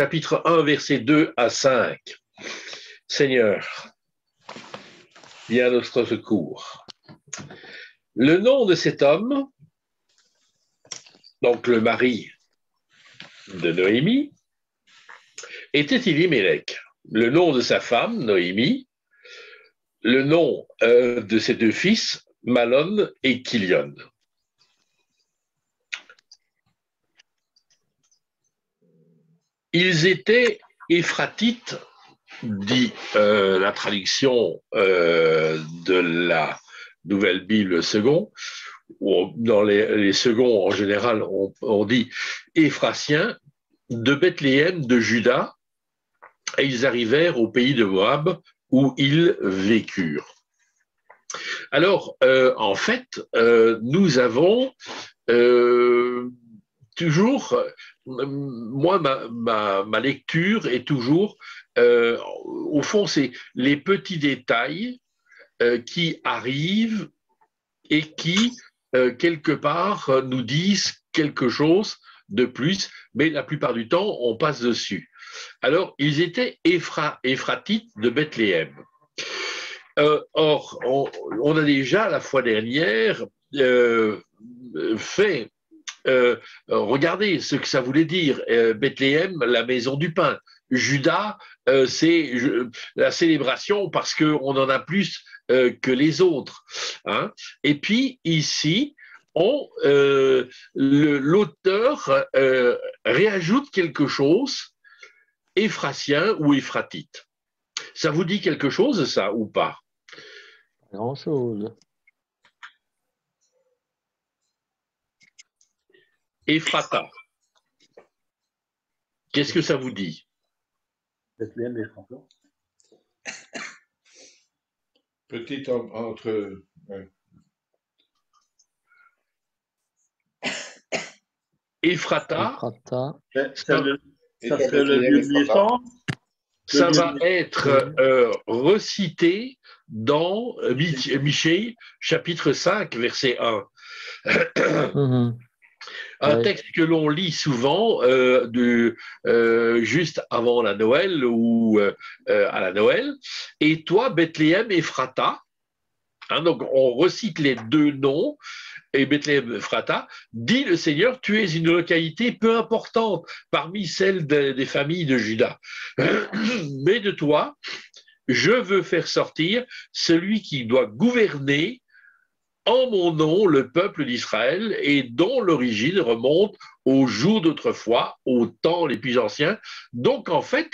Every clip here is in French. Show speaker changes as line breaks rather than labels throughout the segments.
chapitre 1, versets 2 à 5. Seigneur, viens à notre secours. Le nom de cet homme, donc le mari de Noémie, était Élimélec. Le nom de sa femme, Noémie, le nom de ses deux fils, Malon et Kilion. Ils étaient éphratites, dit la traduction de la Nouvelle Bible second, ou dans les seconds en général on dit Éphratiens, de Bethléem de Juda, et ils arrivèrent au pays de Moab où ils vécurent. Alors, en fait, nous avons toujours, moi, ma lecture est toujours, au fond, c'est les petits détails qui arrivent et qui, quelque part, nous disent quelque chose de plus, mais la plupart du temps, on passe dessus. Alors, ils étaient éphratites de Bethléem. Or, on a déjà, la fois dernière, fait regardez ce que ça voulait dire. Bethléem, la maison du pain. Judas, c'est la célébration parce qu'on en a plus que les autres. Hein. Et puis ici, l'auteur réajoute quelque chose, éphratien ou éphratite. Ça vous dit quelque chose, ça, ou pas?
Pas grand-chose.
Ephrata. Qu'est-ce que ça vous dit?
Bethléem et Ephrata.
Petit entre...
Ephrata.
Ça serait le lieu de naissance.
Ça va être recité dans Michée, chapitre 5, verset 1. Un texte que l'on lit souvent juste avant la Noël ou à la Noël. Et toi, Bethléem Ephrata, hein, donc on recite les deux noms, et Bethléem Ephrata, dit le Seigneur, tu es une localité peu importante parmi celles des familles de Juda. Mais de toi, je veux faire sortir celui qui doit gouverner en mon nom le peuple d'Israël et dont l'origine remonte aux jours d'autrefois, aux temps les plus anciens. Donc en fait,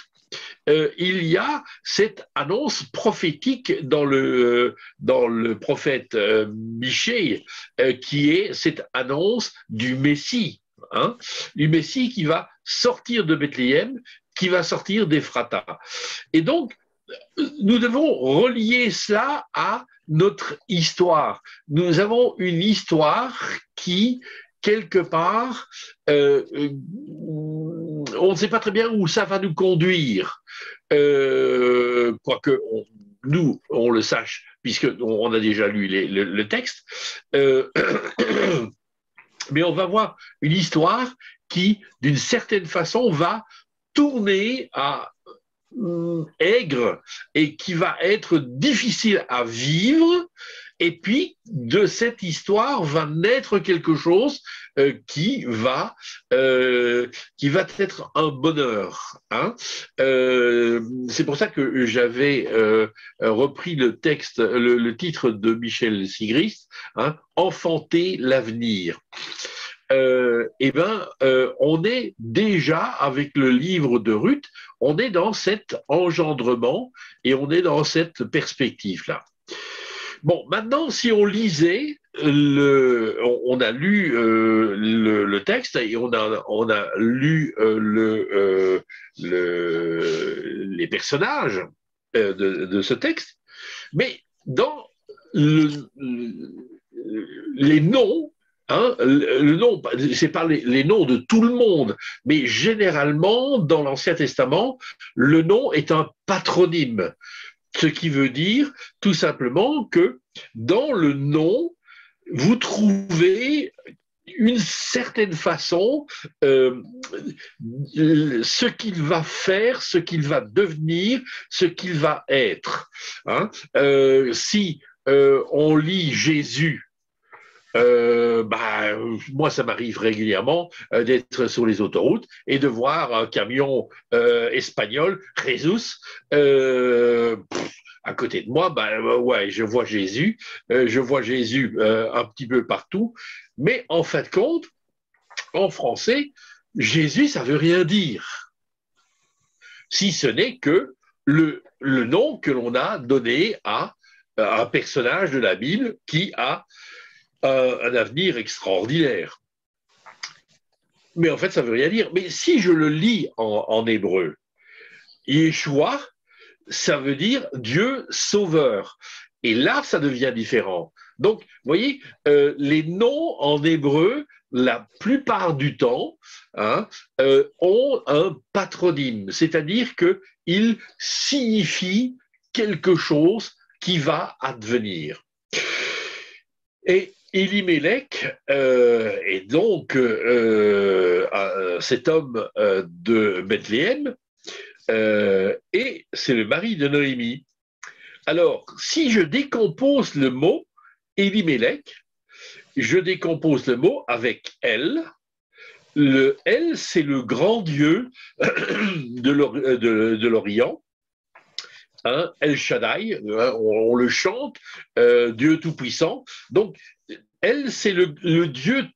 il y a cette annonce prophétique dans le prophète Michée, qui est cette annonce du Messie, hein, du Messie qui va sortir de Bethléem, qui va sortir d'Éphrata. Et donc, nous devons relier cela à notre histoire. Nous avons une histoire qui, quelque part, on ne sait pas très bien où ça va nous conduire, quoique nous, on le sache, puisqu'on a déjà lu le texte, mais on va voir une histoire qui, d'une certaine façon, va tourner à aigre et qui va être difficile à vivre, et puis de cette histoire va naître quelque chose qui va être un bonheur. Hein. C'est pour ça que j'avais repris le texte, le titre de Michel Sigrist, hein, Enfanter l'avenir. On est déjà, avec le livre de Ruth, on est dans cet engendrement et on est dans cette perspective-là. Bon, maintenant, si on lisait, on a lu le texte et on a lu les personnages de ce texte, mais dans les noms, hein, le nom, c'est pas les noms de tout le monde, mais généralement, dans l'Ancien Testament, le nom est un patronyme. Ce qui veut dire tout simplement que dans le nom, vous trouvez d'une certaine façon, ce qu'il va faire, ce qu'il va devenir, ce qu'il va être. Hein. Si on lit Jésus, moi, ça m'arrive régulièrement d'être sur les autoroutes et de voir un camion espagnol, Jesus, à côté de moi. Ouais, je vois Jésus un petit peu partout, mais en fin de compte, en français, Jésus, ça veut rien dire, si ce n'est que le nom que l'on a donné à un personnage de la Bible qui a un avenir extraordinaire. Mais en fait, ça ne veut rien dire. Mais si je le lis en hébreu, Yeshua, ça veut dire Dieu sauveur. Et là, ça devient différent. Donc, vous voyez, les noms en hébreu, la plupart du temps, ont un patronyme, c'est-à-dire qu'ils signifient quelque chose qui va advenir. Et Elimelech est donc cet homme de Bethléem, et c'est le mari de Noémie. Alors, si je décompose le mot Elimelech, je décompose le mot avec El. Le El, c'est le grand Dieu de l'Orient. Hein, El Shaddai, on le chante, Dieu tout-puissant. Donc, El, c'est le Dieu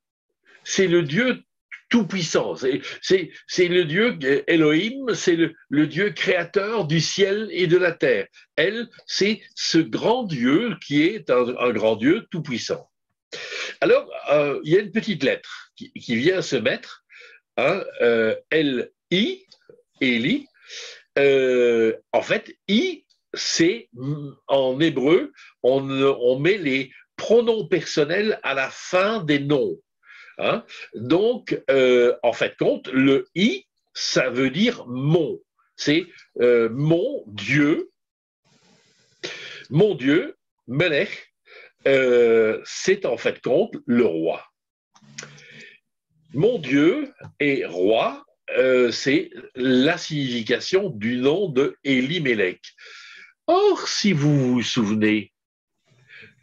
tout-puissant. C'est le Dieu Elohim, c'est le Dieu créateur du ciel et de la terre. Elle, c'est ce grand Dieu qui est un grand Dieu tout-puissant. Alors, il y a une petite lettre qui vient se mettre, hein, L-I, Eli. En fait, I, c'est en hébreu, on met les pronoms personnels à la fin des noms. Hein. Donc, en fait, compte, le I, ça veut dire mon. C'est mon Dieu, Melech, c'est en fait compte le roi. Mon Dieu et roi, c'est la signification du nom de Elimelech. Or, si vous vous souvenez,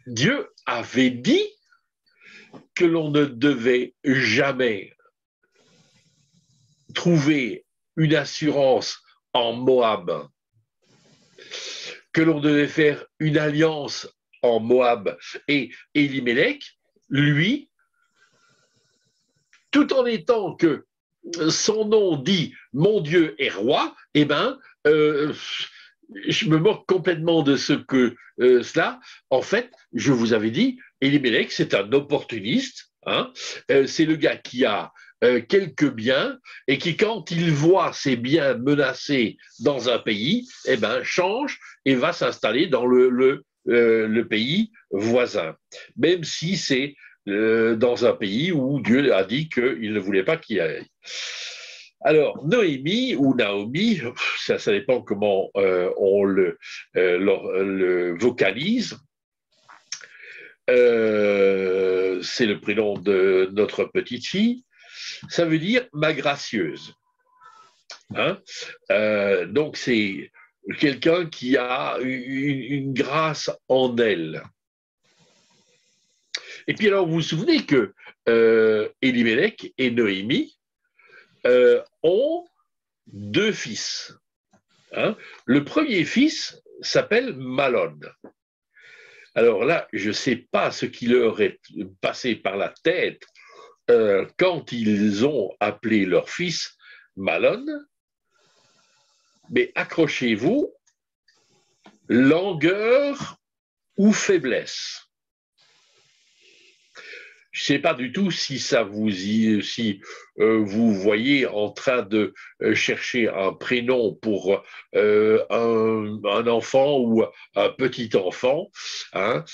Dieu avait dit que l'on ne devait jamais trouver une assurance en Moab, que l'on devait faire une alliance en Moab. Et Elimelech, lui, tout en étant que son nom dit « Mon Dieu est roi », eh bien, je me moque complètement de ce que cela. En fait, je vous avais dit, Elimelech, c'est un opportuniste. Hein, c'est le gars qui a quelques biens et qui, quand il voit ses biens menacés dans un pays, eh ben, change et va s'installer dans le pays voisin, même si c'est dans un pays où Dieu a dit qu'il ne voulait pas qu'il y aille. Alors, Noémie ou Naomi, ça dépend comment on le vocalise. C'est le prénom de notre petite fille. Ça veut dire ma gracieuse. Hein? Donc, c'est quelqu'un qui a une grâce en elle. Et puis, alors, vous vous souvenez que Elimelech et Noémie ont deux fils. Hein? Le premier fils s'appelle Malon. Alors là, je ne sais pas ce qui leur est passé par la tête quand ils ont appelé leur fils Malon, mais accrochez-vous, langueur ou faiblesse. Je ne sais pas du tout si vous voyez en train de chercher un prénom pour un enfant ou un petit enfant. Hein,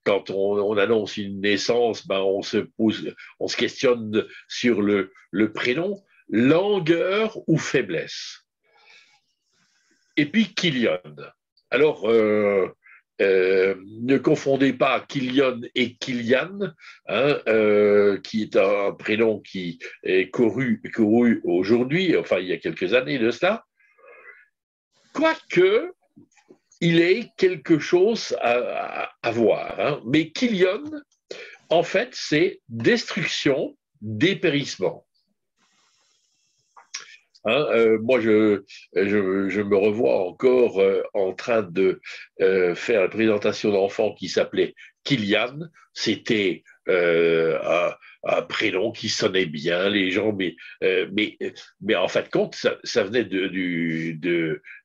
quand on annonce une naissance, on se questionne sur le prénom, langueur ou faiblesse. Et puis Kylian. Alors, Ne confondez pas Kilian et Kilian, hein, qui est un prénom qui est couru aujourd'hui, enfin il y a quelques années de cela, quoique il ait quelque chose à voir. Hein. Mais Kilian, en fait, c'est destruction, dépérissement. Hein, moi, je me revois encore en train de faire la présentation d'enfants qui s'appelait Kilian. C'était un prénom qui sonnait bien, les gens, mais en fait, compte, ça venait du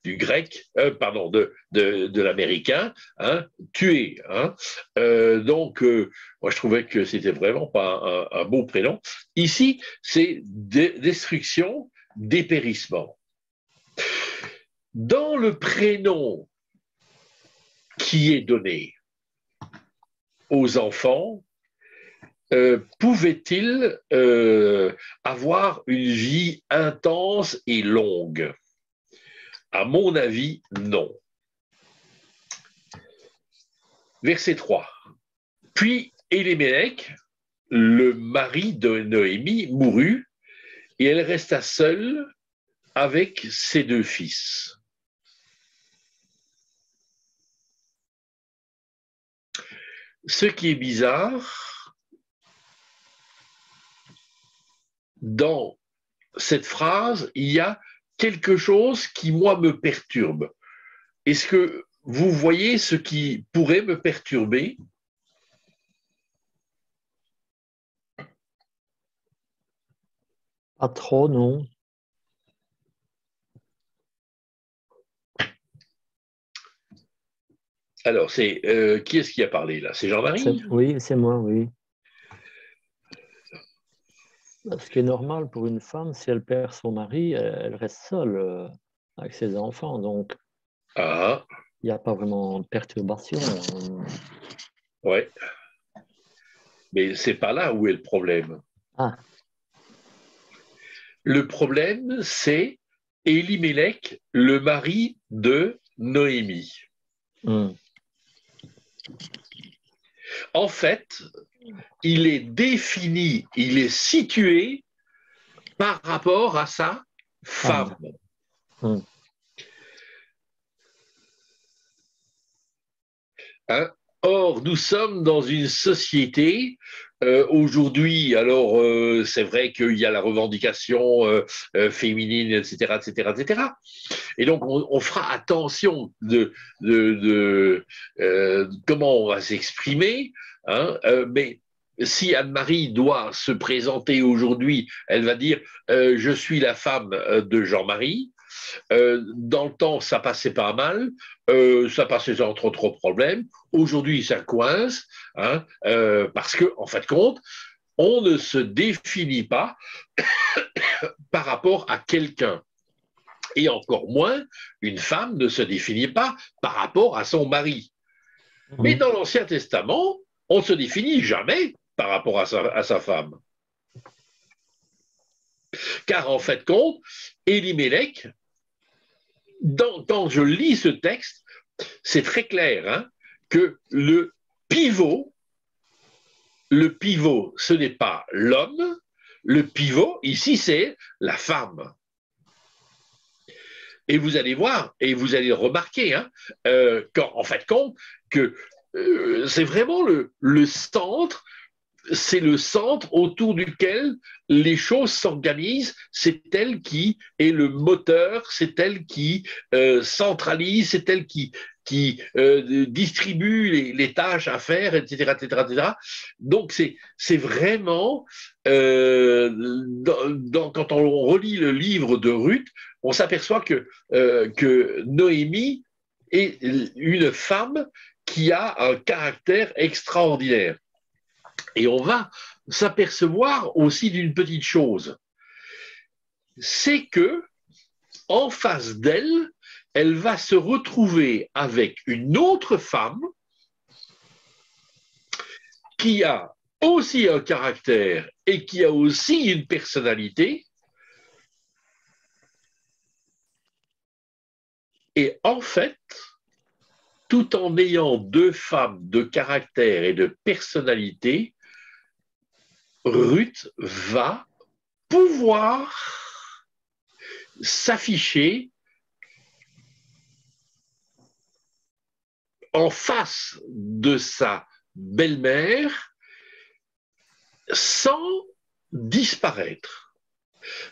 grec, pardon, de l'américain, hein, tuer. Hein. Donc, moi, je trouvais que c'était vraiment pas un beau prénom. Ici, c'est destruction, dépérissement. Dans le prénom qui est donné aux enfants, pouvait-il avoir une vie intense et longue? À mon avis, non. Verset 3. Puis Élimélec, le mari de Noémie, mourut, et elle resta seule avec ses 2 fils. Ce qui est bizarre, dans cette phrase, il y a quelque chose qui, moi, me perturbe. Est-ce que vous voyez ce qui pourrait me perturber?
Pas trop, non.
Alors, c'est qui est-ce qui a parlé là? C'est Jean-Marie?
Oui, c'est moi, oui. Ce qui est normal pour une femme, si elle perd son mari, elle reste seule avec ses enfants. Donc,
Ah,
il n'y a pas vraiment de perturbation.
ouais. Mais c'est pas là où est le problème.
Ah,
Le problème, c'est Élimélec, le mari de Noémie. En fait, il est défini, il est situé par rapport à sa femme. Hein? Or, nous sommes dans une société aujourd'hui. Alors, c'est vrai qu'il y a la revendication féminine, etc., etc., etc. Et donc, on fera attention de comment on va s'exprimer. Hein, mais si Anne-Marie doit se présenter aujourd'hui, elle va dire je suis la femme de Jean-Marie. Dans le temps, ça passait pas mal, ça passait sans trop de problèmes. Aujourd'hui, ça coince, hein, parce que, en fait, compte, on ne se définit pas par rapport à quelqu'un. Et encore moins, une femme ne se définit pas par rapport à son mari. Mais dans l'Ancien Testament, on ne se définit jamais par rapport à sa femme. Car en fait, compte, Élimélec, quand je lis ce texte, c'est très clair hein, que le pivot, ce n'est pas l'homme, le pivot, ici, c'est la femme. Et vous allez voir, et vous allez remarquer, hein, en fait, compte que c'est vraiment le centre, c'est le centre autour duquel les choses s'organisent, c'est elle qui est le moteur, c'est elle qui centralise, c'est elle qui distribue les tâches à faire, etc., etc., etc. Donc c'est vraiment, quand on relit le livre de Ruth, on s'aperçoit que Noémie est une femme qui a un caractère extraordinaire. Et on va s'apercevoir aussi d'une petite chose, c'est que en face d'elle, elle va se retrouver avec une autre femme qui a aussi un caractère et qui a aussi une personnalité. Et en fait, tout en ayant deux femmes de caractère et de personnalité, Ruth va pouvoir s'afficher en face de sa belle-mère sans disparaître.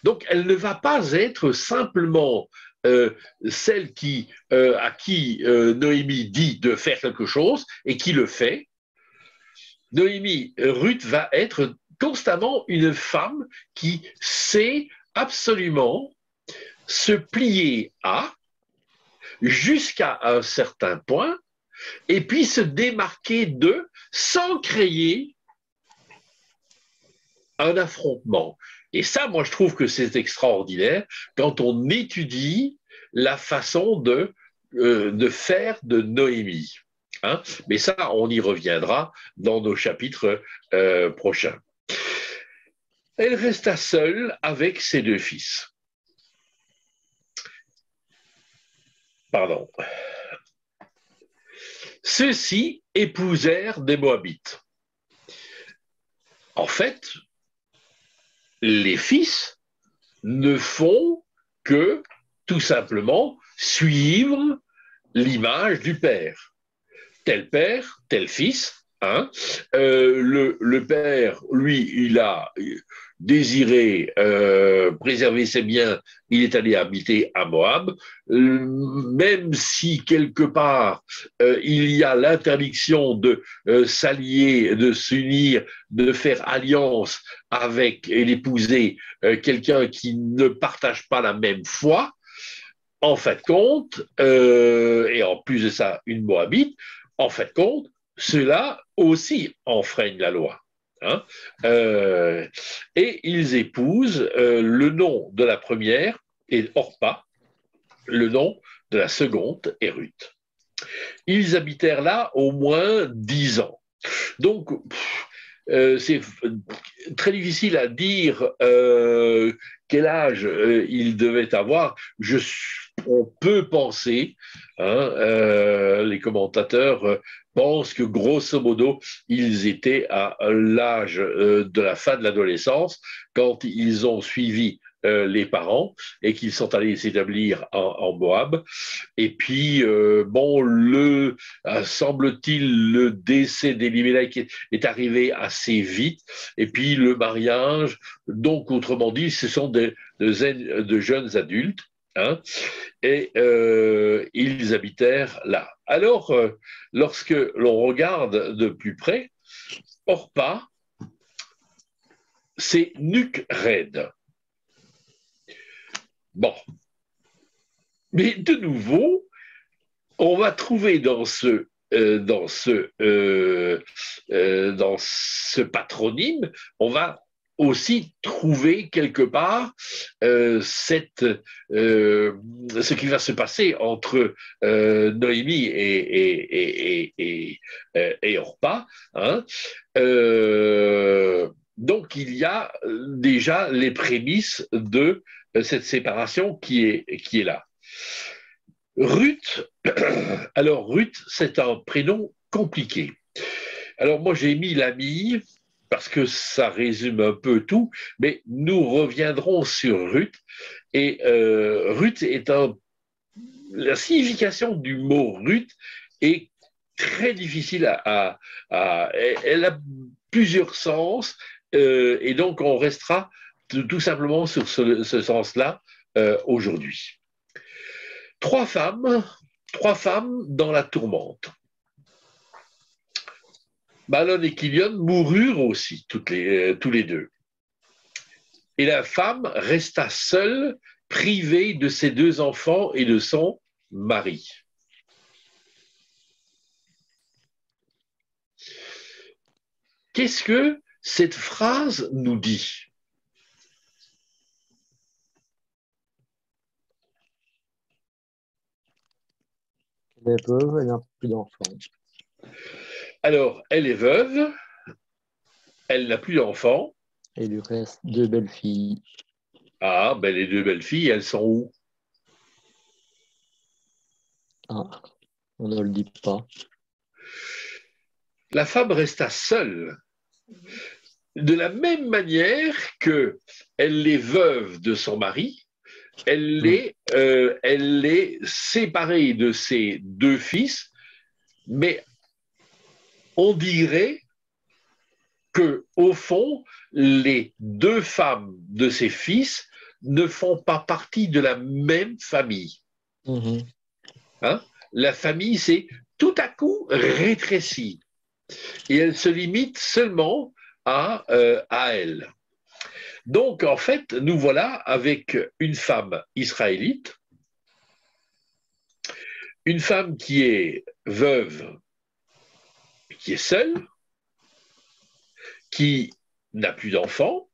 Donc, elle ne va pas être simplement celle à qui Noémie dit de faire quelque chose et qui le fait. Ruth va être constamment une femme qui sait absolument se plier à, jusqu'à un certain point, et puis se démarquer d'eux sans créer un affrontement. Et ça, moi, je trouve que c'est extraordinaire quand on étudie la façon de faire de Noémie. Hein? Mais ça, on y reviendra dans nos chapitres prochains. Elle resta seule avec ses deux fils. Pardon. Ceux-ci épousèrent des Moabites. En fait, les fils ne font que tout simplement suivre l'image du père. Tel père, tel fils. Hein. Le père, lui, il a désiré préserver ses biens, il est allé habiter à Moab, même si quelque part il y a l'interdiction de s'allier, de s'unir, de faire alliance avec et d'épouser quelqu'un qui ne partage pas la même foi, en fin de compte, et en plus de ça, une Moabite, en fin de compte, ceux-là aussi enfreignent la loi. Hein. Et ils épousent le nom de la première est Orpa, le nom de la seconde est Ruth. Ils habitèrent là au moins 10 ans. Donc, c'est très difficile à dire quel âge ils devaient avoir. On peut penser, hein, les commentateurs pensent que grosso modo, ils étaient à l'âge de la fin de l'adolescence quand ils ont suivi les parents et qu'ils sont allés s'établir en Moab. Et puis, semble-t-il, le décès d'Elimelech est arrivé assez vite. Et puis, le mariage, donc, autrement dit, ce sont de jeunes adultes. Hein, et ils habitèrent là. Alors, lorsque l'on regarde de plus près, Orpa, c'est nuque raide. Bon. Mais de nouveau, on va trouver dans ce patronyme, on va aussi trouver quelque part ce qui va se passer entre Noémie et Orpa. Hein. Donc il y a déjà les prémices de cette séparation qui est là. Ruth, alors Ruth, c'est un prénom compliqué. Alors moi j'ai mis l'ami parce que ça résume un peu tout, mais nous reviendrons sur Ruth. Et Ruth est la signification du mot Ruth est très difficile elle a plusieurs sens, et donc on restera tout simplement sur ce sens-là aujourd'hui. Trois femmes dans la tourmente. Mahlon et Chilion moururent aussi, tous les deux. Et la femme resta seule, privée de ses deux enfants et de son mari. Qu'est-ce que cette phrase nous dit ?
Elle est veuve, elle n'a plus d'enfants.
Alors, elle est veuve, elle n'a plus d'enfants.
Et il lui reste deux belles filles.
Ah, ben les deux belles filles, elles sont où ?
Ah. On ne le dit pas.
La femme resta seule. De la même manière qu'elle est veuve de son mari, elle est séparée de ses deux fils, mais on dirait que, au fond, les deux femmes de ses fils ne font pas partie de la même famille. Hein? La famille s'est tout à coup rétrécie et elle se limite seulement à elle. Donc, en fait, nous voilà avec une femme israélite, une femme qui est veuve, qui est seule, qui n'a plus d'enfants.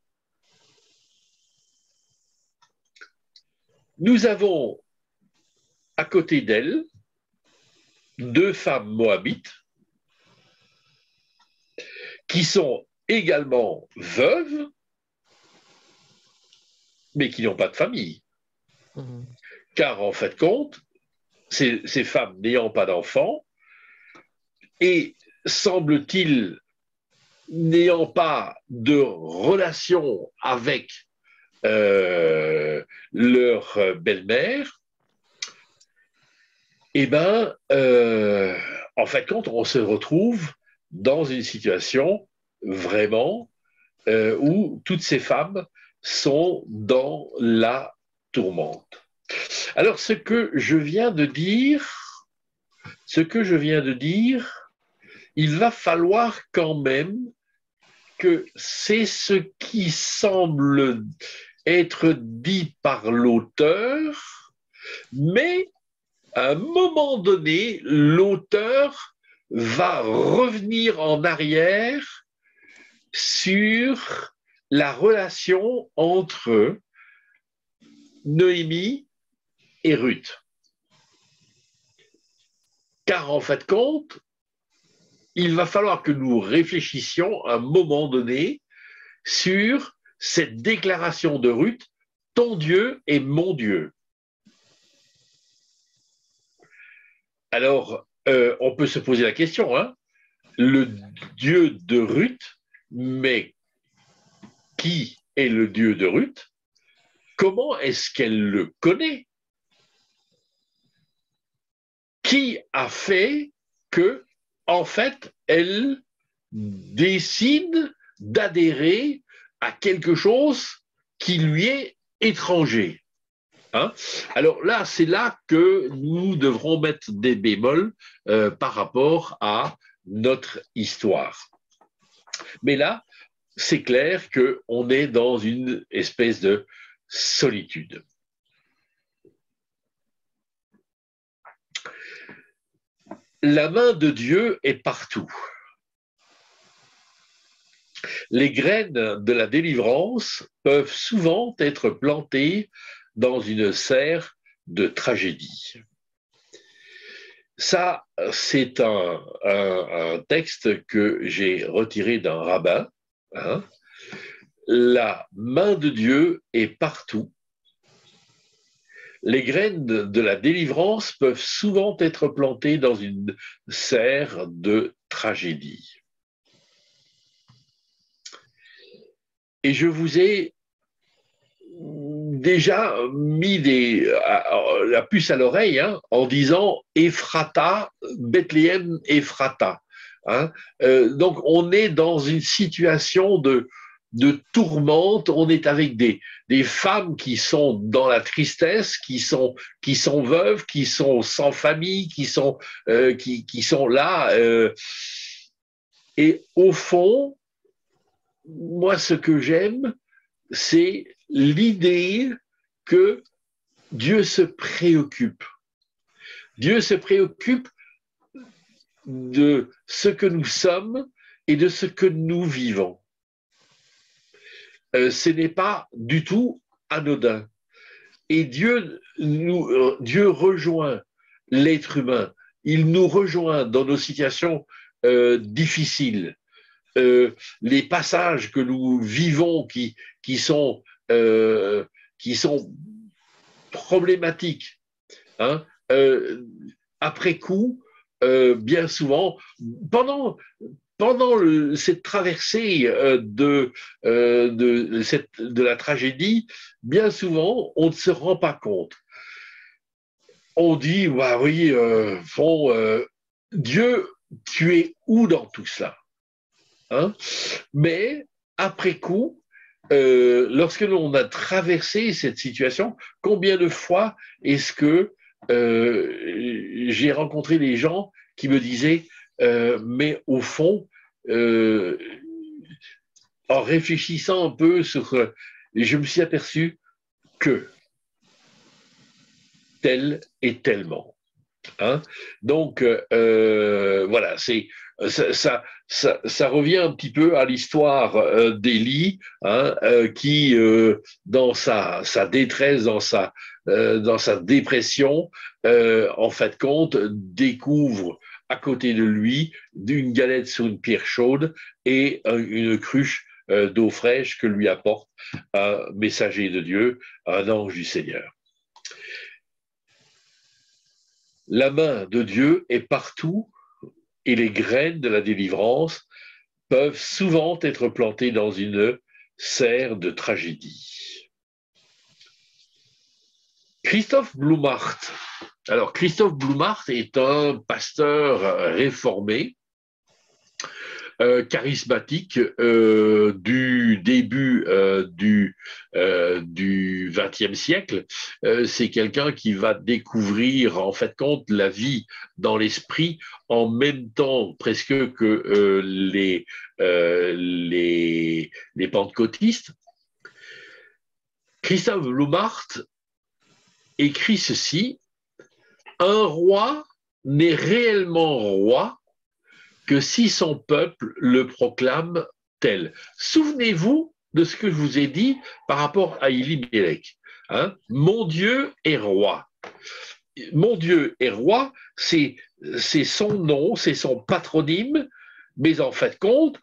Nous avons à côté d'elle deux femmes moabites qui sont également veuves, mais qui n'ont pas de famille. Car en fait compte, ces femmes n'ayant pas d'enfants et semble-t-il n'ayant pas de relation avec leur belle-mère, eh bien, en fait compte, on se retrouve dans une situation vraiment où toutes ces femmes sont dans la tourmente. Alors, ce que je viens de dire, il va falloir quand même que c'est ce qui semble être dit par l'auteur, mais à un moment donné, l'auteur va revenir en arrière sur la relation entre Noémie et Ruth. Car en fait compte, il va falloir que nous réfléchissions à un moment donné sur cette déclaration de Ruth, ton Dieu est mon Dieu. Alors, on peut se poser la question, hein, le Dieu de Ruth, mais qui est le Dieu de Ruth? Comment est-ce qu'elle le connaît? Qui a fait que, en fait, elle décide d'adhérer à quelque chose qui lui est étranger? Hein? Alors là, c'est là que nous devrons mettre des bémols par rapport à notre histoire. Mais là, c'est clair qu'on est dans une espèce de solitude. La main de Dieu est partout. Les graines de la délivrance peuvent souvent être plantées dans une serre de tragédie. Ça, c'est un texte que j'ai retiré d'un rabbin. Hein. La main de Dieu est partout. Les graines de la délivrance peuvent souvent être plantées dans une serre de tragédie. Et je vous ai déjà mis la puce à l'oreille, hein, en disant Ephrata, Bethléem Ephrata. Hein. Donc on est dans une situation de tourmente, on est avec des femmes qui sont dans la tristesse, qui sont veuves, qui sont sans famille, qui sont là. Et au fond, moi, ce que j'aime, c'est l'idée que Dieu se préoccupe. Dieu se préoccupe de ce que nous sommes et de ce que nous vivons. Ce n'est pas du tout anodin. Et Dieu rejoint l'être humain. Il nous rejoint dans nos situations difficiles. Les passages que nous vivons qui sont problématiques. Hein, après coup, bien souvent, pendant cette traversée de la tragédie, bien souvent, on ne se rend pas compte. On dit, bah oui, Dieu, tu es où dans tout cela, hein? Mais après coup, lorsque l'on a traversé cette situation, combien de fois est-ce que j'ai rencontré des gens qui me disaient, mais au fond, en réfléchissant un peu je me suis aperçu que tel et tellement. Hein? Donc, voilà, ça revient un petit peu à l'histoire d'Élie, hein, qui, dans sa détresse, dans sa dépression, en fait compte, découvre à côté de lui une galette sur une pierre chaude et une cruche d'eau fraîche que lui apporte un messager de Dieu, un ange du Seigneur. La main de Dieu est partout et les graines de la délivrance peuvent souvent être plantées dans une serre de tragédie. Christophe Blumhardt. Alors, Christophe Blumhardt est un pasteur réformé, charismatique du début du XXe siècle. C'est quelqu'un qui va découvrir en fait compte la vie dans l'esprit en même temps presque que les pentecôtistes. Christophe Blumhardt écrit ceci: un roi n'est réellement roi que si son peuple le proclame tel. Souvenez-vous de ce que je vous ai dit par rapport à Élie-Mélec. Hein? Mon Dieu est roi. Mon Dieu est roi, c'est son nom, c'est son patronyme, mais en fait compte,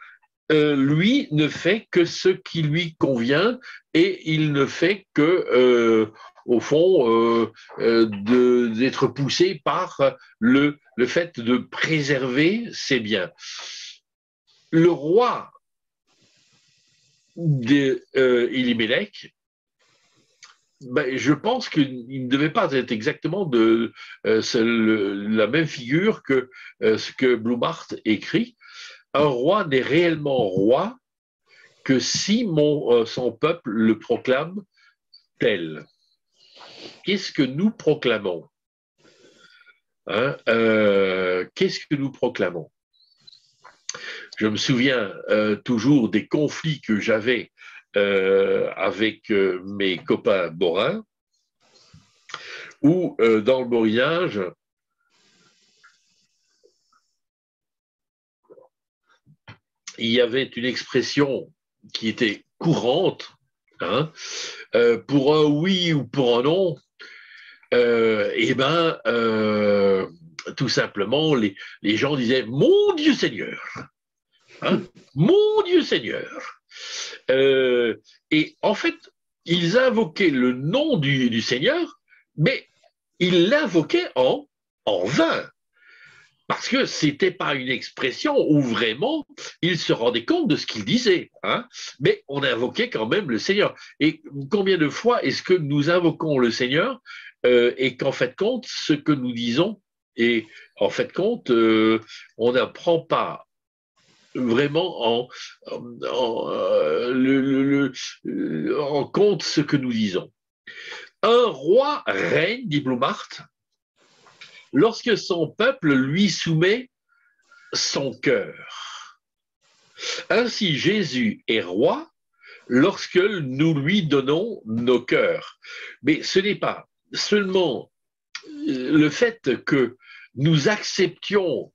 lui ne fait que ce qui lui convient et il ne fait que, au fond, d'être poussé par le fait de préserver ses biens. Le roi d'Élie-Mélec, je pense qu'il ne devait pas être exactement la même figure que ce que Blumhardt écrit. Un roi n'est réellement roi que si son peuple le proclame tel. Qu'est-ce que nous proclamons? Hein, qu'est-ce que nous proclamons? Je me souviens toujours des conflits que j'avais avec mes copains borains, où dans le borinage, il y avait une expression qui était courante, hein, pour un oui ou pour un non, tout simplement, les gens disaient « Mon Dieu Seigneur hein, !»« Mon Dieu Seigneur !» Et en fait, ils invoquaient le nom du Seigneur, mais ils l'invoquaient en vain. Parce que ce n'était pas une expression où vraiment ils se rendaient compte de ce qu'ils disaient. Hein, mais on invoquait quand même le Seigneur. Et combien de fois est-ce que nous invoquons le Seigneur et qu'en fait compte, ce que nous disons, et en fait compte, on n'apprend pas vraiment en compte ce que nous disons. Un roi règne, dit Blumhardt, lorsque son peuple lui soumet son cœur. Ainsi, Jésus est roi lorsque nous lui donnons nos cœurs. Mais ce n'est pas seulement le fait que nous acceptions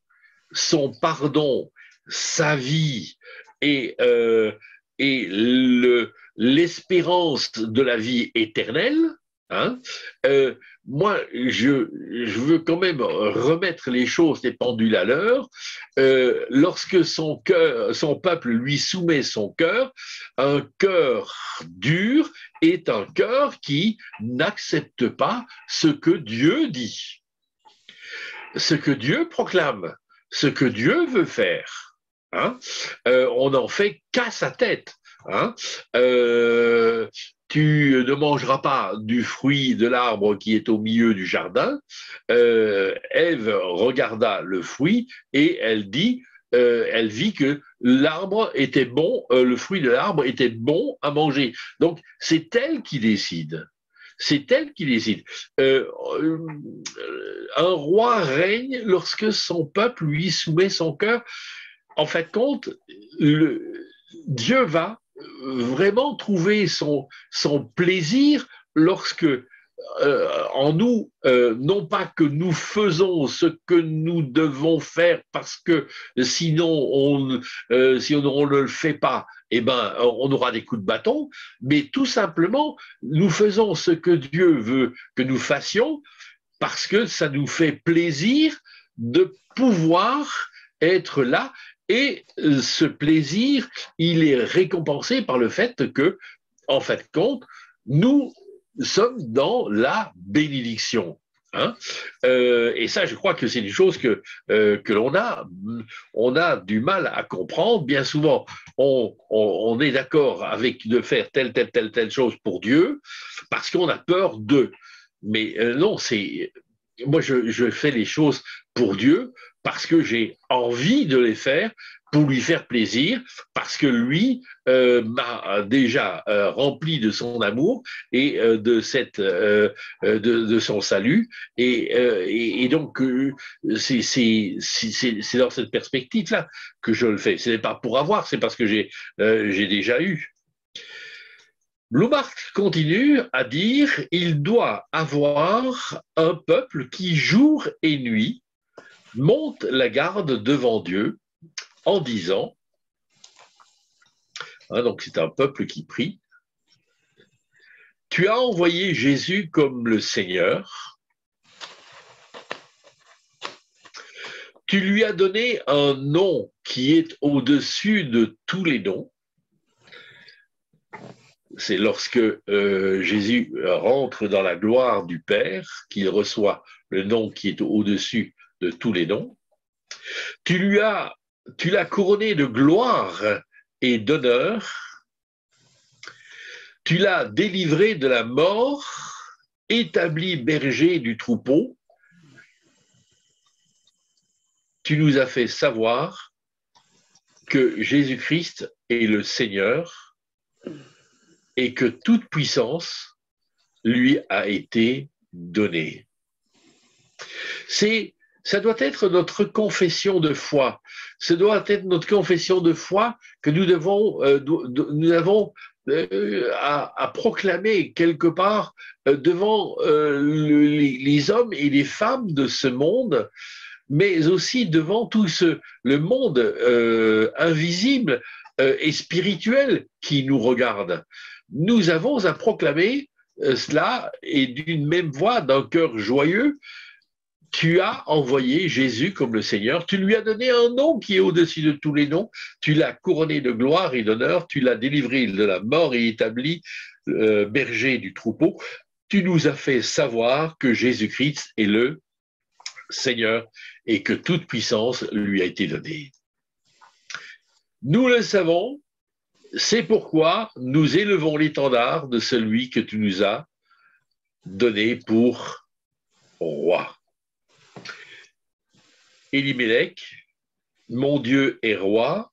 son pardon, sa vie et l'espérance de la vie éternelle. Hein, moi, je veux quand même remettre les choses, les pendules à l'heure. Lorsque son peuple lui soumet son cœur, un cœur dur est un cœur qui n'accepte pas ce que Dieu dit. ce que Dieu proclame, ce que Dieu veut faire. Hein, on n'en fait qu'à sa tête. Hein. Tu ne mangeras pas du fruit de l'arbre qui est au milieu du jardin. Ève regarda le fruit et elle dit, elle vit que l'arbre était bon, le fruit de l'arbre était bon à manger. Donc c'est elle qui décide. C'est elle qui décide. Un roi règne lorsque son peuple lui soumet son cœur. En fait, compte, Dieu va vraiment trouver son plaisir lorsque en nous, non pas que nous faisons ce que nous devons faire parce que sinon si on ne le fait pas, eh ben, on aura des coups de bâton, mais tout simplement, nous faisons ce que Dieu veut que nous fassions parce que ça nous fait plaisir de pouvoir être là. Et ce plaisir, il est récompensé par le fait que, en fait, compte, nous sommes dans la bénédiction. Hein, et ça, je crois que c'est une chose que l'on a du mal à comprendre. Bien souvent, on est d'accord avec de faire telle chose pour Dieu parce qu'on a peur d'eux. Mais non, moi, je fais les choses pour Dieu parce que j'ai envie de les faire pour lui faire plaisir, parce que lui m'a déjà rempli de son amour et de son salut. Et donc, c'est dans cette perspective-là que je le fais. Ce n'est pas pour avoir, c'est parce que j'ai déjà eu. Blumhardt continue à dire « Il doit avoir un peuple qui, jour et nuit, monte la garde devant Dieu en disant, hein, donc c'est un peuple qui prie, tu as envoyé Jésus comme le Seigneur, tu lui as donné un nom qui est au-dessus de tous les noms. » C'est lorsque Jésus rentre dans la gloire du Père qu'il reçoit le nom qui est au-dessus de tous les noms. Tu l'as couronné de gloire et d'honneur. Tu l'as délivré de la mort, établi berger du troupeau. Tu nous as fait savoir que Jésus-Christ est le Seigneur et que toute puissance lui a été donnée. Ça doit être notre confession de foi. Ce doit être notre confession de foi que nous avons à proclamer quelque part devant les hommes et les femmes de ce monde, mais aussi devant tout le monde invisible et spirituel qui nous regarde. Nous avons à proclamer cela et d'une même voix, d'un cœur joyeux. Tu as envoyé Jésus comme le Seigneur, tu lui as donné un nom qui est au-dessus de tous les noms, tu l'as couronné de gloire et d'honneur, tu l'as délivré de la mort et établi berger du troupeau. Tu nous as fait savoir que Jésus-Christ est le Seigneur et que toute puissance lui a été donnée. Nous le savons, c'est pourquoi nous élevons l'étendard de celui que tu nous as donné pour roi. Elimelech, mon Dieu est roi,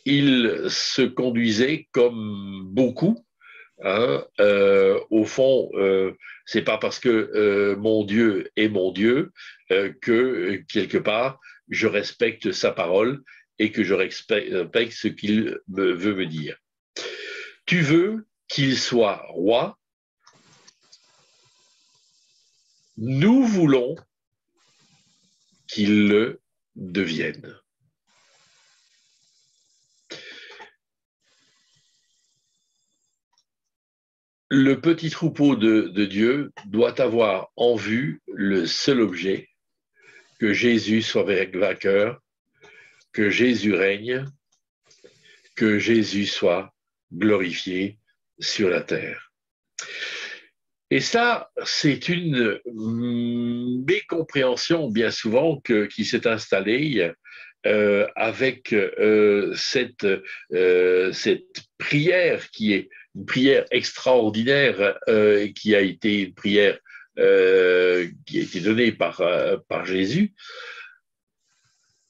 il se conduisait comme beaucoup. Hein, au fond, c'est pas parce que mon Dieu est mon Dieu que quelque part je respecte sa parole et que je respecte ce qu'il veut me dire. Tu veux qu'il soit roi, nous voulons qu'il le devienne. Le petit troupeau de Dieu doit avoir en vue le seul objet, que Jésus soit vainqueur, que Jésus règne, que Jésus soit glorifié sur la terre. Et ça, c'est une mécompréhension bien souvent qui s'est installée avec cette prière qui est une prière extraordinaire qui a été une prière qui a été donnée par Jésus.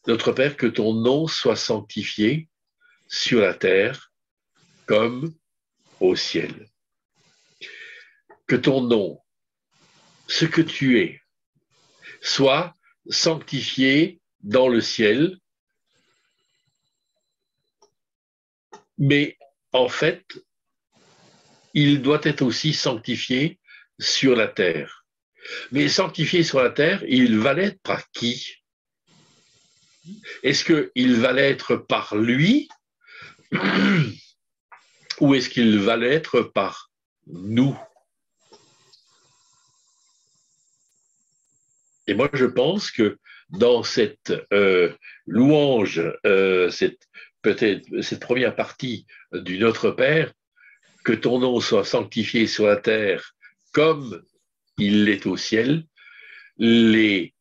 Notre Père, que ton nom soit sanctifié sur la terre comme au ciel. Que ton nom, ce que tu es, soit sanctifié dans le ciel, mais en fait, il doit être aussi sanctifié sur la terre. Mais sanctifié sur la terre, il va l'être par qui? Est-ce qu'il va l'être par lui ou est-ce qu'il va l'être par nous? Et moi, je pense que dans cette louange, peut-être cette première partie du Notre Père, que ton nom soit sanctifié sur la terre comme il l'est au ciel, les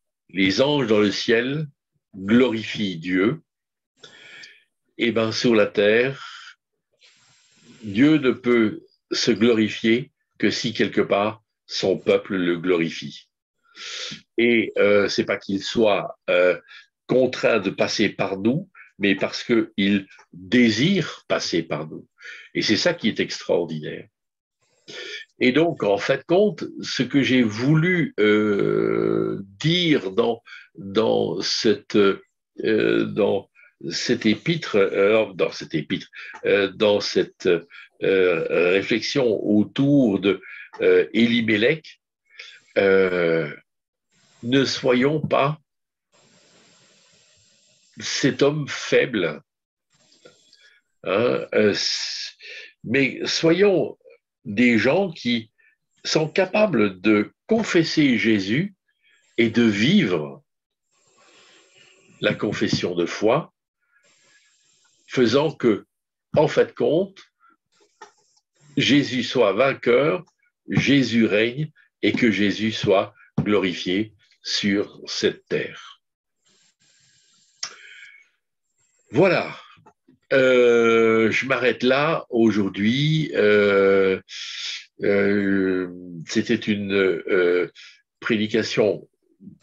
anges dans le ciel glorifient Dieu, et bien sur la terre, Dieu ne peut se glorifier que si quelque part son peuple le glorifie. Et c'est pas qu'il soit contraint de passer par nous, mais parce qu'il désire passer par nous. Et c'est ça qui est extraordinaire. Et donc, en fait, compte, ce que j'ai voulu dire dans cette épître, dans cette réflexion autour de Élimélec, ne soyons pas cet homme faible, hein, mais soyons des gens qui sont capables de confesser Jésus et de vivre la confession de foi, faisant que, en fait compte, Jésus soit vainqueur, Jésus règne et que Jésus soit glorifié sur cette terre. Voilà. Je m'arrête là aujourd'hui. C'était une prédication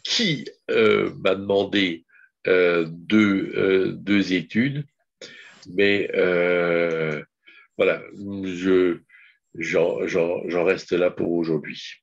qui m'a demandé deux études, mais voilà, j'en reste là pour aujourd'hui.